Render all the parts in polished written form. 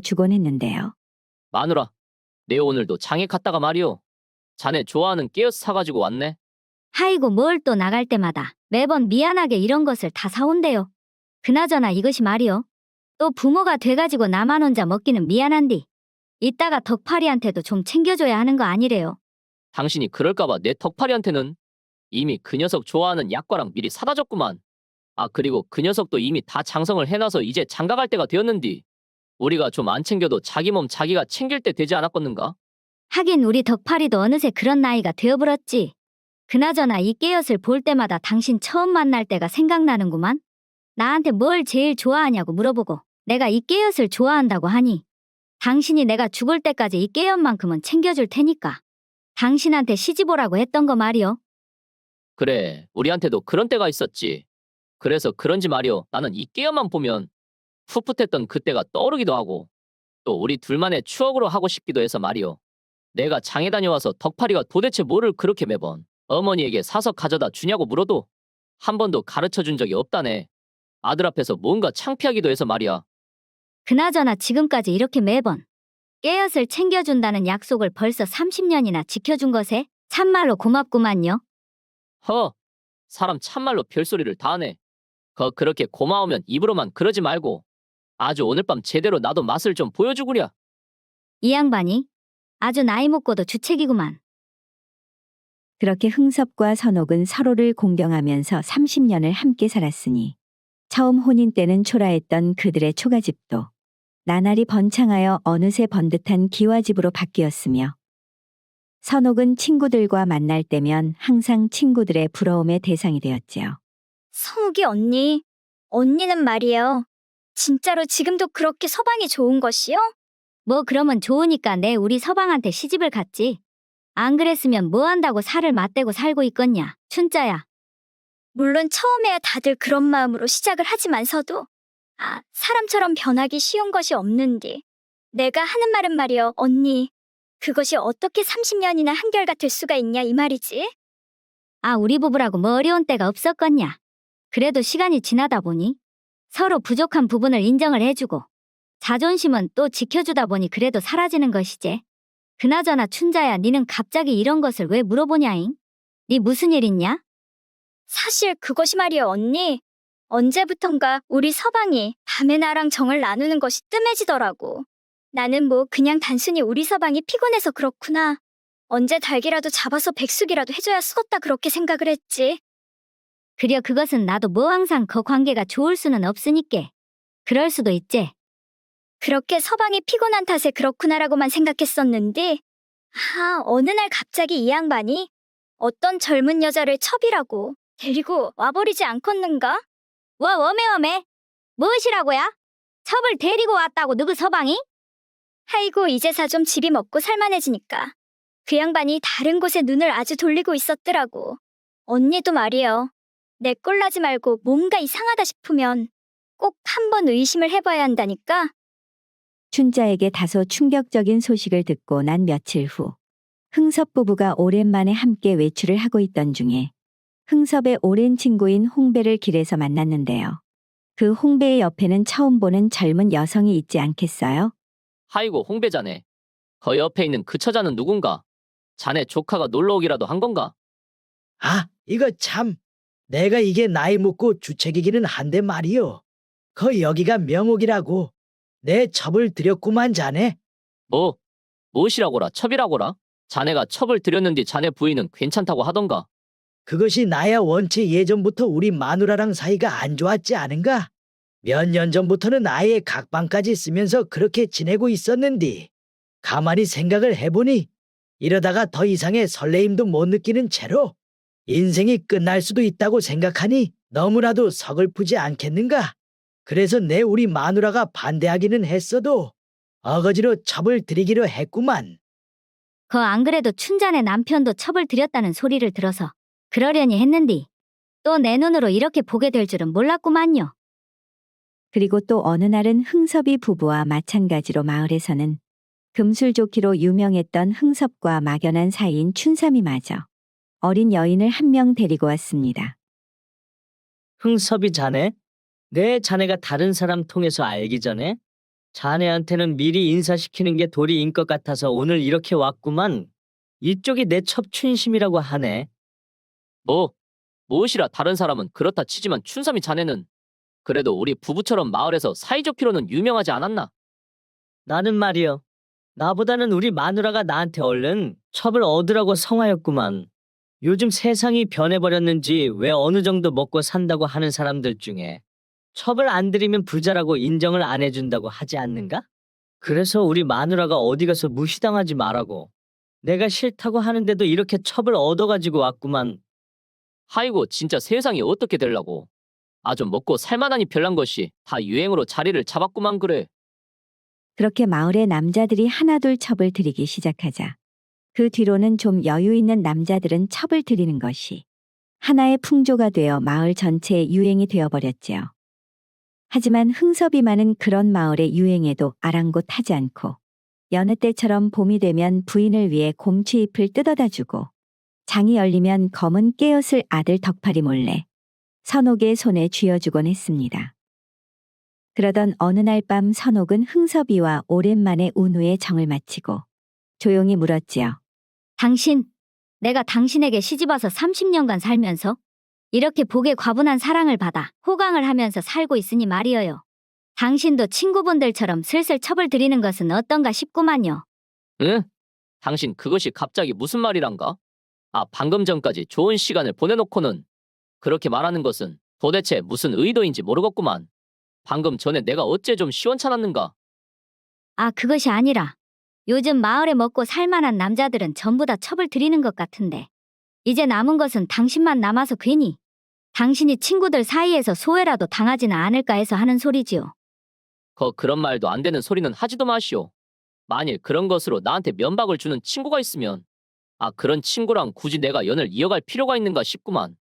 주곤 했는데요. 마누라, 내 오늘도 장에 갔다가 말이오. 자네 좋아하는 깨어스 사가지고 왔네. 하이고 뭘 또 나갈 때마다 매번 미안하게 이런 것을 다 사온대요. 그나저나 이것이 말이요. 또 부모가 돼가지고 나만 혼자 먹기는 미안한디. 이따가 덕파리한테도 좀 챙겨줘야 하는 거 아니래요. 당신이 그럴까봐 내 덕파리한테는 이미 그 녀석 좋아하는 약과랑 미리 사다 줬구만. 아, 그리고 그 녀석도 이미 다 장성을 해놔서 이제 장가갈 때가 되었는디. 우리가 좀 안 챙겨도 자기 몸 자기가 챙길 때 되지 않았겠는가? 하긴 우리 덕파리도 어느새 그런 나이가 되어버렸지. 그나저나 이 깨엇을 볼 때마다 당신 처음 만날 때가 생각나는구만. 나한테 뭘 제일 좋아하냐고 물어보고 내가 이 깨엇을 좋아한다고 하니 당신이 내가 죽을 때까지 이 깨엇만큼은 챙겨줄 테니까 당신한테 시집 오라고 했던 거 말이요. 그래, 우리한테도 그런 때가 있었지. 그래서 그런지 말이오. 나는 이 깨어만 보면 풋풋했던 그때가 떠오르기도 하고 또 우리 둘만의 추억으로 하고 싶기도 해서 말이오. 내가 장에 다녀와서 덕파리가 도대체 뭐를 그렇게 매번 어머니에게 사서 가져다 주냐고 물어도 한 번도 가르쳐준 적이 없다네. 아들 앞에서 뭔가 창피하기도 해서 말이야. 그나저나 지금까지 이렇게 매번 깨엇을 챙겨준다는 약속을 벌써 30년이나 지켜준 것에 참말로 고맙구만요. 허, 사람 참말로 별소리를 다 하네. 그렇게 고마우면 입으로만 그러지 말고 아주 오늘 밤 제대로 나도 맛을 좀 보여주구랴. 이 양반이 아주 나이 먹고도 주책이구만. 그렇게 흥섭과 선옥은 서로를 공경하면서 30년을 함께 살았으니 처음 혼인 때는 초라했던 그들의 초가집도 나날이 번창하여 어느새 번듯한 기와집으로 바뀌었으며 선옥은 친구들과 만날 때면 항상 친구들의 부러움의 대상이 되었지요. 성욱이 언니는 말이에요. 진짜로 지금도 그렇게 서방이 좋은 것이요? 뭐 그러면 좋으니까 내 우리 서방한테 시집을 갔지. 안 그랬으면 뭐 한다고 살을 맞대고 살고 있겠냐, 춘자야. 물론 처음에야 다들 그런 마음으로 시작을 하지만서도 사람처럼 변하기 쉬운 것이 없는디. 내가 하는 말은 말이요, 언니. 그것이 어떻게 30년이나 한결같을 수가 있냐 이 말이지? 우리 부부라고 뭐 어려운 때가 없었겠냐. 그래도 시간이 지나다 보니 서로 부족한 부분을 인정을 해주고 자존심은 또 지켜주다 보니 그래도 사라지는 것이지. 그나저나 춘자야, 니는 갑자기 이런 것을 왜 물어보냐잉? 니 무슨 일 있냐? 사실 그것이 말이요, 언니. 언제부턴가 우리 서방이 밤에 나랑 정을 나누는 것이 뜸해지더라고. 나는 뭐 그냥 단순히 우리 서방이 피곤해서 그렇구나. 언제 닭이라도 잡아서 백숙이라도 해줘야 쓰겄다 그렇게 생각을 했지. 그려 그것은 나도 뭐 항상 그 관계가 좋을 수는 없으니께. 그럴 수도 있지. 그렇게 서방이 피곤한 탓에 그렇구나라고만 생각했었는데 어느 날 갑자기 이 양반이 어떤 젊은 여자를 첩이라고 데리고 와버리지 않겠는가? 워메 무엇이라고야? 첩을 데리고 왔다고 누구 서방이? 아이고 이제사 좀 집이 먹고 살만해지니까 그 양반이 다른 곳에 눈을 아주 돌리고 있었더라고. 언니도 말이요. 내 꼴나지 말고 뭔가 이상하다 싶으면 꼭 한번 의심을 해봐야 한다니까. 춘자에게 다소 충격적인 소식을 듣고 난 며칠 후 흥섭 부부가 오랜만에 함께 외출을 하고 있던 중에 흥섭의 오랜 친구인 홍배를 길에서 만났는데요. 그 홍배의 옆에는 처음 보는 젊은 여성이 있지 않겠어요? 하이고 홍배자네. 거 옆에 있는 그 처자는 누군가? 자네 조카가 놀러오기라도 한 건가? 이거 참. 내가 이게 나이 먹고 주책이기는 한데 말이요. 여기가 명옥이라고. 내 첩을 드렸구만 자네. 무엇이라고라 첩이라고라? 자네가 첩을 드렸는데 자네 부인은 괜찮다고 하던가? 그것이 나야 원체 예전부터 우리 마누라랑 사이가 안 좋았지 않은가? 몇 년 전부터는 아예 각방까지 쓰면서 그렇게 지내고 있었는데 가만히 생각을 해보니 이러다가 더 이상의 설레임도 못 느끼는 채로 인생이 끝날 수도 있다고 생각하니 너무나도 서글프지 않겠는가? 그래서 내 우리 마누라가 반대하기는 했어도 어거지로 첩을 드리기로 했구만. 안 그래도 춘자네 남편도 첩을 드렸다는 소리를 들어서 그러려니 했는디 또 내 눈으로 이렇게 보게 될 줄은 몰랐구만요. 그리고 또 어느 날은 흥섭이 부부와 마찬가지로 마을에서는 금술좋기로 유명했던 흥섭과 막연한 사이인 춘삼이마저 어린 여인을 한 명 데리고 왔습니다. 흥섭이 자네? 내 자네가 다른 사람 통해서 알기 전에 자네한테는 미리 인사시키는 게 도리인 것 같아서 오늘 이렇게 왔구만. 이쪽이 내 첩춘심이라고 하네. 무엇이라 다른 사람은 그렇다 치지만 춘삼이 자네는 그래도 우리 부부처럼 마을에서 사이좋기로는 유명하지 않았나? 나는 말이여. 나보다는 우리 마누라가 나한테 얼른 첩을 얻으라고 성하였구만. 요즘 세상이 변해버렸는지 왜 어느 정도 먹고 산다고 하는 사람들 중에 첩을 안 들이면 부자라고 인정을 안 해준다고 하지 않는가? 그래서 우리 마누라가 어디 가서 무시당하지 말라고 내가 싫다고 하는데도 이렇게 첩을 얻어가지고 왔구만. 아이고 진짜 세상이 어떻게 될라고. 아주 먹고 살만하니 별난 것이 다 유행으로 자리를 잡았구만 그래. 그렇게 마을의 남자들이 하나둘 첩을 들이기 시작하자 그 뒤로는 좀 여유 있는 남자들은 첩을 들이는 것이 하나의 풍조가 되어 마을 전체의 유행이 되어버렸지요. 하지만 흥섭이만은 그런 마을의 유행에도 아랑곳하지 않고 여느 때처럼 봄이 되면 부인을 위해 곰취잎을 뜯어다 주고 장이 열리면 검은 깨옷을 아들 덕팔이 몰래 선옥의 손에 쥐어주곤 했습니다. 그러던 어느 날 밤 선옥은 흥섭이와 오랜만에 운후의 정을 마치고 조용히 물었지요. 당신, 내가 당신에게 시집와서 30년간 살면서 이렇게 복에 과분한 사랑을 받아 호강을 하면서 살고 있으니 말이어요. 당신도 친구분들처럼 슬슬 첩을 들이는 것은 어떤가 싶구만요. 응? 당신 그것이 갑자기 무슨 말이란가? 방금 전까지 좋은 시간을 보내놓고는 그렇게 말하는 것은 도대체 무슨 의도인지 모르겠구만. 방금 전에 내가 어째 좀 시원찮았는가? 그것이 아니라 요즘 마을에 먹고 살만한 남자들은 전부 다 첩을 들이는 것 같은데 이제 남은 것은 당신만 남아서 괜히 당신이 친구들 사이에서 소외라도 당하지는 않을까 해서 하는 소리지요. 그런 말도 안 되는 소리는 하지도 마시오. 만일 그런 것으로 나한테 면박을 주는 친구가 있으면 그런 친구랑 굳이 내가 연을 이어갈 필요가 있는가 싶구만.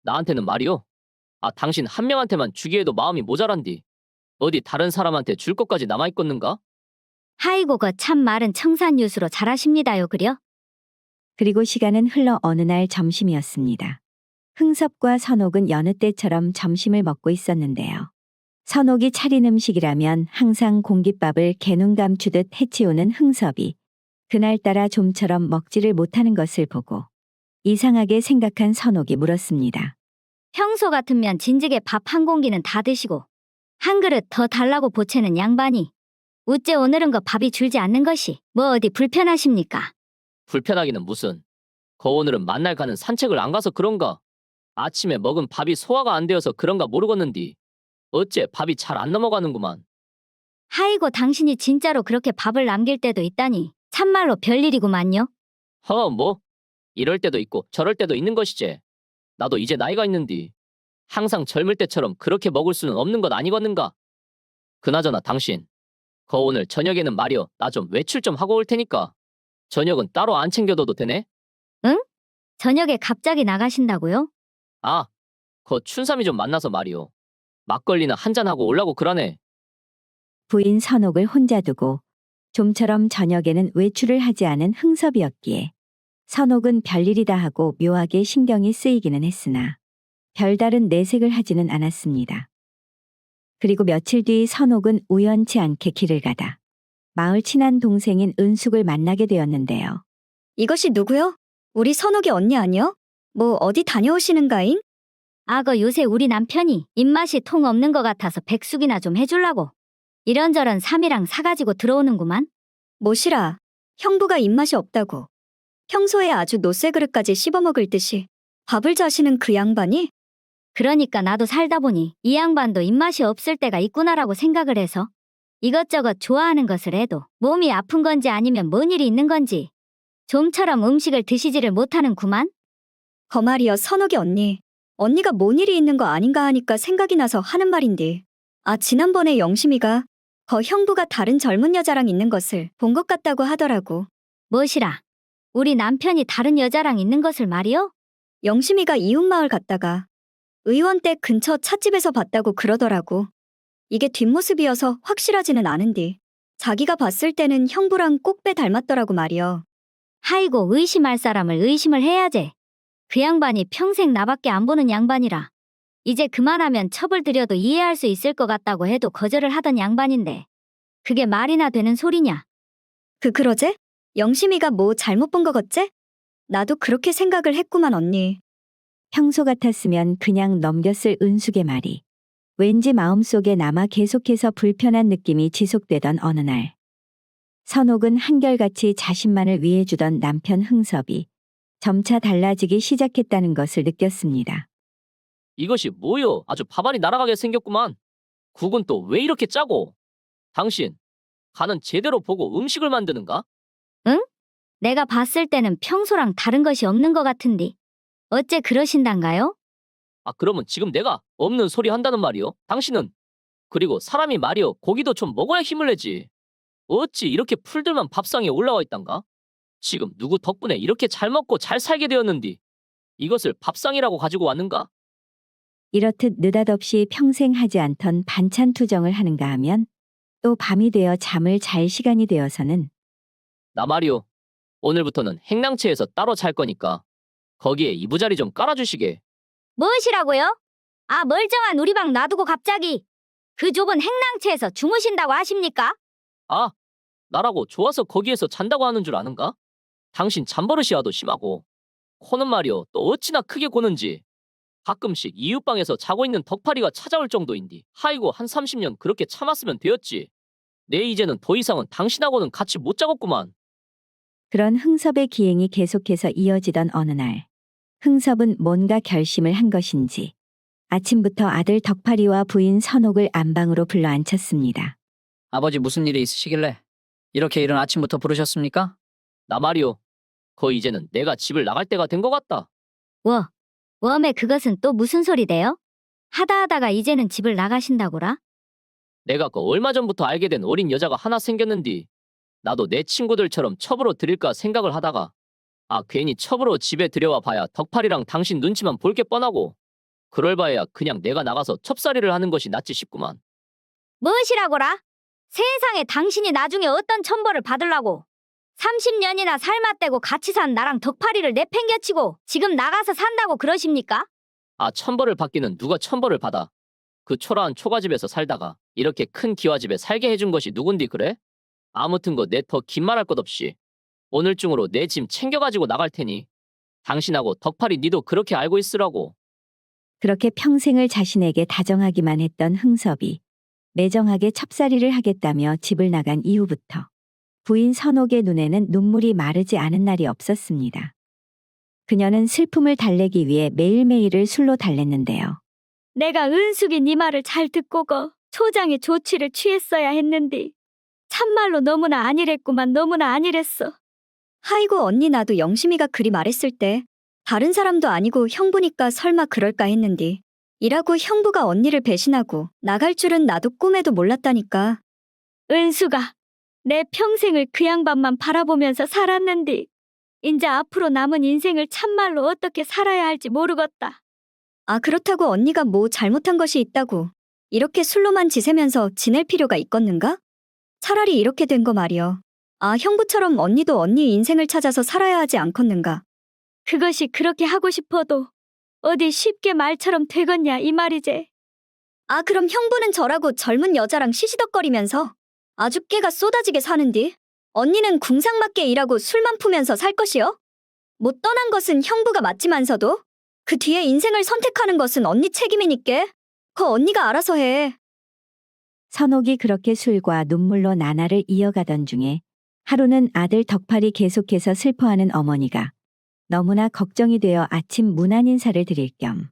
나한테는 말이오. 당신 한 명한테만 주기에도 마음이 모자란디. 어디 다른 사람한테 줄 것까지 남아있겠는가? 하이고 참 말은 청산유수로 잘하십니다요 그려? 그리고 시간은 흘러 어느 날 점심이었습니다. 흥섭과 선옥은 여느 때처럼 점심을 먹고 있었는데요. 선옥이 차린 음식이라면 항상 공깃밥을 개눈 감추듯 해치우는 흥섭이 그날따라 좀처럼 먹지를 못하는 것을 보고 이상하게 생각한 선옥이 물었습니다. 평소 같으면 진즉에 밥 한 공기는 다 드시고 한 그릇 더 달라고 보채는 양반이 우째 오늘은 밥이 줄지 않는 것이 뭐 어디 불편하십니까? 불편하기는 무슨. 오늘은 만날 가는 산책을 안 가서 그런가? 아침에 먹은 밥이 소화가 안 되어서 그런가 모르겠는디. 어째 밥이 잘 안 넘어가는구만. 하이고 당신이 진짜로 그렇게 밥을 남길 때도 있다니 참말로 별일이구만요. 뭐 이럴 때도 있고 저럴 때도 있는 것이지. 나도 이제 나이가 있는디. 항상 젊을 때처럼 그렇게 먹을 수는 없는 것 아니겠는가? 그나저나 당신 오늘 저녁에는 말이여 나 좀 외출 좀 하고 올 테니까 저녁은 따로 안 챙겨둬도 되네? 저녁에 갑자기 나가신다고요? 춘삼이 좀 만나서 말이오. 막걸리나 한잔하고 올라고 그러네. 부인 선옥을 혼자 두고 좀처럼 저녁에는 외출을 하지 않은 흥섭이었기에 선옥은 별일이다 하고 묘하게 신경이 쓰이기는 했으나 별다른 내색을 하지는 않았습니다. 그리고 며칠 뒤 선옥은 우연치 않게 길을 가다 마을 친한 동생인 은숙을 만나게 되었는데요. 이것이 누구요? 우리 선옥이 언니 아니요? 뭐 어디 다녀오시는가잉? 요새 우리 남편이 입맛이 통 없는 것 같아서 백숙이나 좀 해주려고 이런저런 삼이랑 사가지고 들어오는구만. 뭐시라, 형부가 입맛이 없다고. 평소에 아주 노쇠 그릇까지 씹어먹을 듯이 밥을 자시는 그 양반이? 그러니까 나도 살다 보니 이 양반도 입맛이 없을 때가 있구나라고 생각을 해서 이것저것 좋아하는 것을 해도 몸이 아픈 건지 아니면 뭔 일이 있는 건지 좀처럼 음식을 드시지를 못하는구만. 거말이여 선옥이 언니. 언니가 뭔 일이 있는 거 아닌가 하니까 생각이 나서 하는 말인데. 지난번에 영심이가 형부가 다른 젊은 여자랑 있는 것을 본 것 같다고 하더라고. 무엇이라? 우리 남편이 다른 여자랑 있는 것을 말이요? 영심이가 이웃마을 갔다가 의원 댁 근처 찻집에서 봤다고 그러더라고. 이게 뒷모습이어서 확실하지는 않은데 자기가 봤을 때는 형부랑 꼭배 닮았더라고 말이여. 하이고 의심할 사람을 의심을 해야지. 그 양반이 평생 나밖에 안 보는 양반이라. 이제 그만하면 첩을 들여도 이해할 수 있을 것 같다고 해도 거절을 하던 양반인데 그게 말이나 되는 소리냐? 그러제? 영심이가 뭐 잘못 본 거 같지? 나도 그렇게 생각을 했구만 언니. 평소 같았으면 그냥 넘겼을 은숙의 말이 왠지 마음속에 남아 계속해서 불편한 느낌이 지속되던 어느 날. 선옥은 한결같이 자신만을 위해주던 남편 흥섭이 점차 달라지기 시작했다는 것을 느꼈습니다. 이것이 뭐여? 아주 밥알이 날아가게 생겼구만. 국은 또 왜 이렇게 짜고? 당신 간은 제대로 보고 음식을 만드는가? 내가 봤을 때는 평소랑 다른 것이 없는 것 같은디. 어째 그러신단가요? 아, 그러면 지금 내가 없는 소리 한다는 말이요? 당신은 그리고 사람이 말이요, 고기도 좀 먹어야 힘을 내지. 어찌 이렇게 풀들만 밥상에 올라와 있단가? 지금 누구 덕분에 이렇게 잘 먹고 잘 살게 되었는디 이것을 밥상이라고 가지고 왔는가? 이렇듯 느닷없이 평생 하지 않던 반찬 투정을 하는가 하면 또 밤이 되어 잠을 잘 시간이 되어서는 나 말이요, 오늘부터는 행랑채에서 따로 잘 거니까 거기에 이부자리 좀 깔아주시게. 무엇이라고요? 아, 멀쩡한 우리 방 놔두고 갑자기 그 좁은 행랑채에서 주무신다고 하십니까? 아, 나라고 좋아서 거기에서 잔다고 하는 줄 아는가? 당신 잠버릇이 와도 심하고 코는 말이요, 또 어찌나 크게 고는지. 가끔씩 이웃방에서 자고 있는 덕파리가 찾아올 정도인디 하이고 한 30년 그렇게 참았으면 되었지. 내 이제는 더 이상은 당신하고는 같이 못 자겠구만. 그런 흥섭의 기행이 계속해서 이어지던 어느 날, 흥섭은 뭔가 결심을 한 것인지 아침부터 아들 덕파리와 부인 선옥을 안방으로 불러 앉혔습니다. 아버지 무슨 일이 있으시길래 이렇게 이른 아침부터 부르셨습니까? 나 말이요, 거의 이제는 내가 집을 나갈 때가 된 것 같다. 웜에 그것은 또 무슨 소리대요? 하다하다가 이제는 집을 나가신다고라? 내가 그 얼마 전부터 알게 된 어린 여자가 하나 생겼는디 나도 내 친구들처럼 첩으로 들일까 생각을 하다가 괜히 첩으로 집에 들여와 봐야 덕팔이랑 당신 눈치만 볼 게 뻔하고 그럴 바에야 그냥 내가 나가서 첩살이를 하는 것이 낫지 싶구만. 무엇이라고라? 세상에 당신이 나중에 어떤 천벌을 받으려고 30년이나 살맛대고 같이 산 나랑 덕파리를 내팽개치고 지금 나가서 산다고 그러십니까? 천벌을 받기는 누가 천벌을 받아. 그 초라한 초가집에서 살다가 이렇게 큰 기와집에 살게 해준 것이 누군디 그래? 아무튼 내 더 긴 말할 것 없이 오늘 중으로 내 짐 챙겨가지고 나갈 테니 당신하고 덕팔이 니도 그렇게 알고 있으라고. 그렇게 평생을 자신에게 다정하기만 했던 흥섭이 매정하게 첩살이를 하겠다며 집을 나간 이후부터 부인 선옥의 눈에는 눈물이 마르지 않은 날이 없었습니다. 그녀는 슬픔을 달래기 위해 매일매일을 술로 달랬는데요. 내가 은숙이 네 말을 잘 듣고 소장의 조치를 취했어야 했는데 참말로 너무나 안일했구만. 너무나 안일했어. 아이고 언니, 나도 영심이가 그리 말했을 때 다른 사람도 아니고 형부니까 설마 그럴까 했는데 이라고 형부가 언니를 배신하고 나갈 줄은 나도 꿈에도 몰랐다니까. 은숙아, 내 평생을 그 양반만 바라보면서 살았는데 인제 앞으로 남은 인생을 참말로 어떻게 살아야 할지 모르겠다. 그렇다고 언니가 뭐 잘못한 것이 있다고 이렇게 술로만 지새면서 지낼 필요가 있겠는가? 차라리 이렇게 된 거 말이여. 형부처럼 언니도 언니 인생을 찾아서 살아야 하지 않겠는가? 그것이 그렇게 하고 싶어도 어디 쉽게 말처럼 되겠냐 이 말이제. 그럼 형부는 저라고 젊은 여자랑 시시덕거리면서 아주 깨가 쏟아지게 사는디 언니는 궁상맞게 일하고 술만 푸면서 살 것이여? 못 떠난 것은 형부가 맞지만서도 그 뒤에 인생을 선택하는 것은 언니 책임이니께 그거 언니가 알아서 해. 선옥이 그렇게 술과 눈물로 나날을 이어가던 중에 하루는 아들 덕팔이 계속해서 슬퍼하는 어머니가 너무나 걱정이 되어 아침 문안 인사를 드릴 겸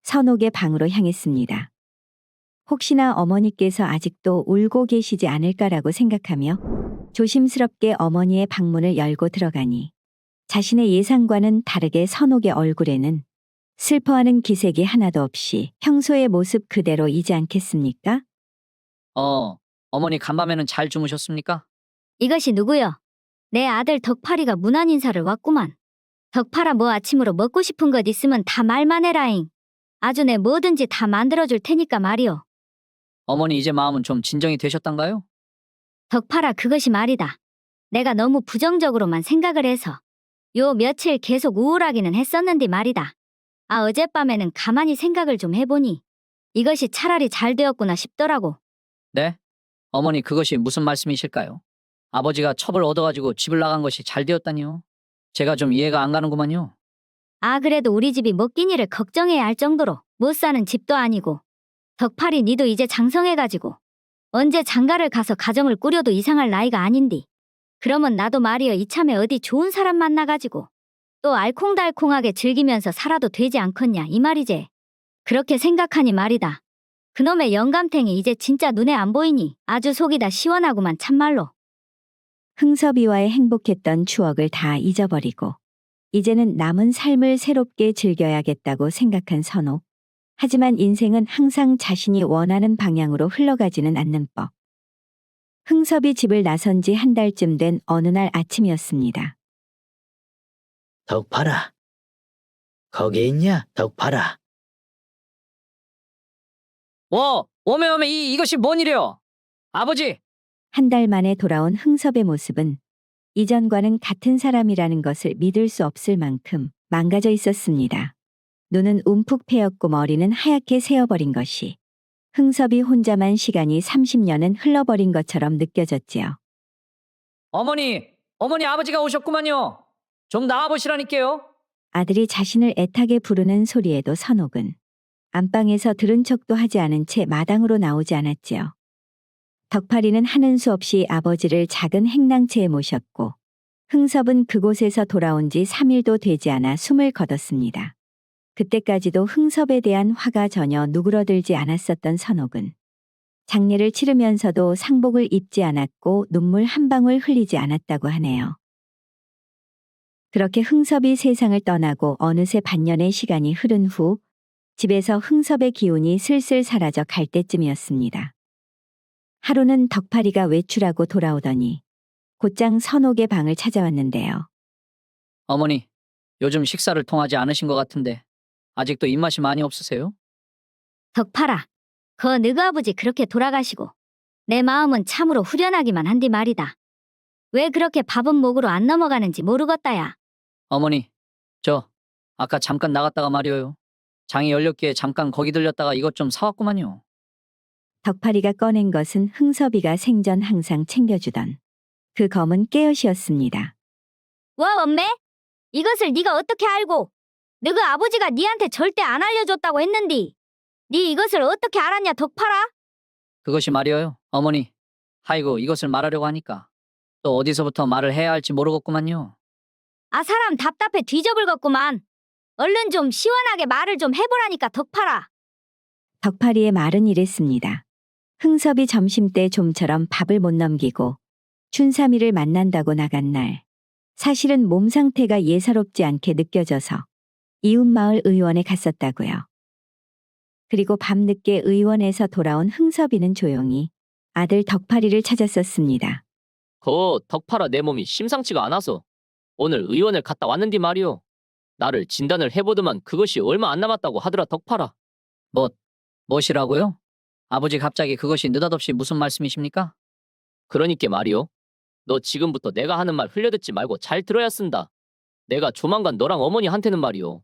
선옥의 방으로 향했습니다. 혹시나 어머니께서 아직도 울고 계시지 않을까라고 생각하며 조심스럽게 어머니의 방문을 열고 들어가니 자신의 예상과는 다르게 선옥의 얼굴에는 슬퍼하는 기색이 하나도 없이 평소의 모습 그대로이지 않겠습니까? 어머니 간밤에는 잘 주무셨습니까? 이것이 누구여? 내 아들 덕파리가 문안 인사를 왔구만. 덕파라, 뭐 아침으로 먹고 싶은 것 있으면 다 말만 해라잉. 아주 내 뭐든지 다 만들어줄 테니까 말이오. 어머니 이제 마음은 좀 진정이 되셨단가요? 덕파라, 그것이 말이다. 내가 너무 부정적으로만 생각을 해서 요 며칠 계속 우울하기는 했었는데 말이다. 어젯밤에는 가만히 생각을 좀 해보니 이것이 차라리 잘 되었구나 싶더라고. 네? 어머니 그것이 무슨 말씀이실까요? 아버지가 첩을 얻어가지고 집을 나간 것이 잘 되었다니요. 제가 좀 이해가 안 가는구만요. 아, 그래도 우리 집이 먹기니를 걱정해야 할 정도로 못 사는 집도 아니고. 덕팔이 니도 이제 장성해가지고 언제 장가를 가서 가정을 꾸려도 이상할 나이가 아닌디. 그러면 나도 말이여 이참에 어디 좋은 사람 만나가지고 또 알콩달콩하게 즐기면서 살아도 되지 않겠냐 이 말이제. 그렇게 생각하니 말이다. 그놈의 영감탱이 이제 진짜 눈에 안 보이니 아주 속이 다 시원하구만 참말로. 흥섭이와의 행복했던 추억을 다 잊어버리고 이제는 남은 삶을 새롭게 즐겨야겠다고 생각한 선옥. 하지만 인생은 항상 자신이 원하는 방향으로 흘러가지는 않는 법. 흥섭이 집을 나선 지 한 달쯤 된 어느 날 아침이었습니다. 덕팔아. 거기 있냐, 덕팔아. 오메 이것이 뭔 일이요? 아버지! 한 달 만에 돌아온 흥섭의 모습은 이전과는 같은 사람이라는 것을 믿을 수 없을 만큼 망가져 있었습니다. 눈은 움푹 패였고 머리는 하얗게 새어버린 것이 흥섭이 혼자만 시간이 30년은 흘러버린 것처럼 느껴졌지요. 어머니 아버지가 오셨구만요. 좀 나와보시라니까요. 아들이 자신을 애타게 부르는 소리에도 선옥은 안방에서 들은 척도 하지 않은 채 마당으로 나오지 않았지요. 덕팔이는 하는 수 없이 아버지를 작은 행랑채에 모셨고 흥섭은 그곳에서 돌아온 지 3일도 되지 않아 숨을 거뒀습니다. 그때까지도 흥섭에 대한 화가 전혀 누그러들지 않았었던 선옥은 장례를 치르면서도 상복을 입지 않았고 눈물 한 방울 흘리지 않았다고 하네요. 그렇게 흥섭이 세상을 떠나고 어느새 반년의 시간이 흐른 후 집에서 흥섭의 기운이 슬슬 사라져 갈 때쯤이었습니다. 하루는 덕팔이가 외출하고 돌아오더니 곧장 선옥의 방을 찾아왔는데요. 어머니, 요즘 식사를 통하지 않으신 것 같은데 아직도 입맛이 많이 없으세요? 덕팔아, 거 너그 아버지 그렇게 돌아가시고 내 마음은 참으로 후련하기만 한디 말이다. 왜 그렇게 밥은 목으로 안 넘어가는지 모르겠다야. 어머니, 저 아까 잠깐 나갔다가 말이에요. 장이 열렸기에 잠깐 거기 들렸다가 이것 좀 사왔구만요. 덕팔이가 꺼낸 것은 흥섭이가 생전 항상 챙겨주던 그 검은 깨엇이었습니다. 와 엄매? 이것을 네가 어떻게 알고? 너그 아버지가 네한테 절대 안 알려줬다고 했는디. 네 이것을 어떻게 알았냐 덕팔아? 그것이 말이에요. 어머니, 아이고 이것을 말하려고 하니까 또 어디서부터 말을 해야 할지 모르겠구만요. 아 사람 답답해 뒤져불겠구만. 얼른 좀 시원하게 말을 좀 해보라니까 덕팔아. 덕팔이의 말은 이랬습니다. 흥섭이 점심때 좀처럼 밥을 못 넘기고 춘삼이를 만난다고 나간 날 사실은 몸 상태가 예사롭지 않게 느껴져서 이웃마을 의원에 갔었다고요. 그리고 밤늦게 의원에서 돌아온 흥섭이는 조용히 아들 덕팔이를 찾았었습니다. 덕팔아 내 몸이 심상치가 않아서 오늘 의원을 갔다 왔는디 말이오. 나를 진단을 해보더만 그것이 얼마 안 남았다고 하더라 덕팔아. 무엇이라고요? 아버지 갑자기 그것이 느닷없이 무슨 말씀이십니까? 그러니까 말이오. 너 지금부터 내가 하는 말 흘려듣지 말고 잘 들어야 쓴다. 내가 조만간 너랑 어머니한테는 말이오.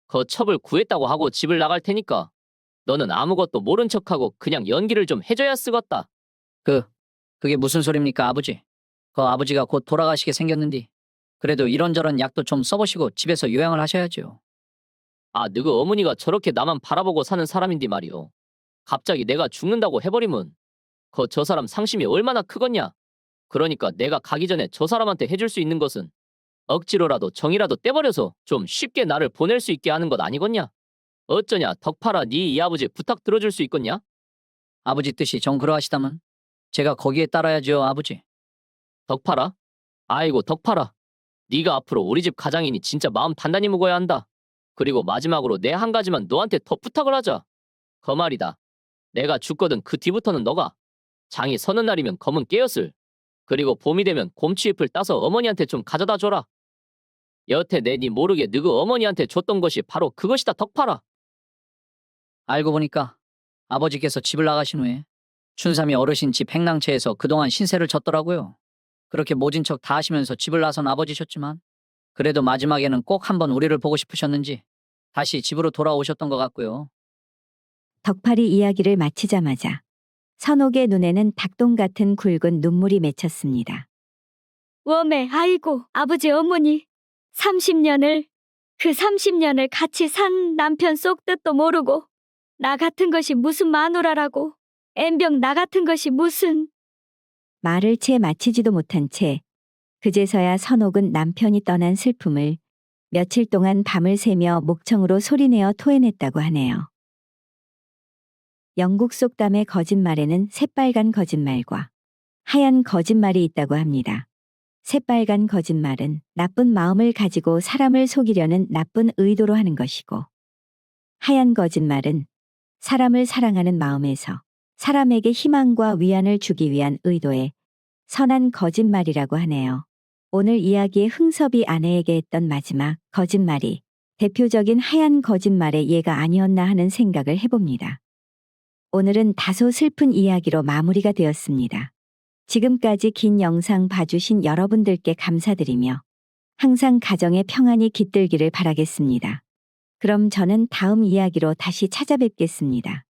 그 첩을 구했다고 하고 집을 나갈 테니까 너는 아무것도 모른 척하고 그냥 연기를 좀 해줘야 쓰겄다. 그게 무슨 소립니까 아버지? 그 아버지가 곧 돌아가시게 생겼는디. 그래도 이런저런 약도 좀 써보시고 집에서 요양을 하셔야죠. 아, 너그 어머니가 저렇게 나만 바라보고 사는 사람인데 말이오. 갑자기 내가 죽는다고 해버리면 저 사람 상심이 얼마나 크겠냐. 그러니까 내가 가기 전에 저 사람한테 해줄 수 있는 것은 억지로라도 정이라도 떼버려서 좀 쉽게 나를 보낼 수 있게 하는 것 아니겠냐? 어쩌냐 덕팔아 네 이 아버지 부탁 들어줄 수 있겠냐? 아버지 뜻이 정 그러하시다면 제가 거기에 따라야죠 아버지. 덕팔아? 아이고 덕팔아. 네가 앞으로 우리 집 가장이니 진짜 마음 단단히 먹어야 한다. 그리고 마지막으로 내 한 가지만 너한테 더 부탁을 하자. 그 말이다. 내가 죽거든 그 뒤부터는 너가 장이 서는 날이면 검은 깨엇을 그리고 봄이 되면 곰취잎을 따서 어머니한테 좀 가져다 줘라. 여태 내니 모르게 너그 어머니한테 줬던 것이 바로 그것이다 덕팔아. 알고 보니까 아버지께서 집을 나가신 후에 춘삼이 어르신 집 행랑채에서 그동안 신세를 졌더라고요. 그렇게 모진 척 다 하시면서 집을 나선 아버지셨지만 그래도 마지막에는 꼭 한번 우리를 보고 싶으셨는지 다시 집으로 돌아오셨던 것 같고요. 덕팔이 이야기를 마치자마자 선옥의 눈에는 닭똥 같은 굵은 눈물이 맺혔습니다. 웜에 아이고 아버지 어머니 30년을 그 30년을 같이 산 남편 속 뜻도 모르고 나 같은 것이 무슨 마누라라고 엠병 나 같은 것이 무슨 말을 채 마치지도 못한 채 그제서야 선옥은 남편이 떠난 슬픔을 며칠 동안 밤을 새며 목청으로 소리내어 토해냈다고 하네요. 영국 속담의 거짓말에는 새빨간 거짓말과 하얀 거짓말이 있다고 합니다. 새빨간 거짓말은 나쁜 마음을 가지고 사람을 속이려는 나쁜 의도로 하는 것이고, 하얀 거짓말은 사람을 사랑하는 마음에서 사람에게 희망과 위안을 주기 위한 의도의 선한 거짓말이라고 하네요. 오늘 이야기의 흥섭이 아내에게 했던 마지막 거짓말이 대표적인 하얀 거짓말의 예가 아니었나 하는 생각을 해봅니다. 오늘은 다소 슬픈 이야기로 마무리가 되었습니다. 지금까지 긴 영상 봐주신 여러분들께 감사드리며 항상 가정의 평안이 깃들기를 바라겠습니다. 그럼 저는 다음 이야기로 다시 찾아뵙겠습니다.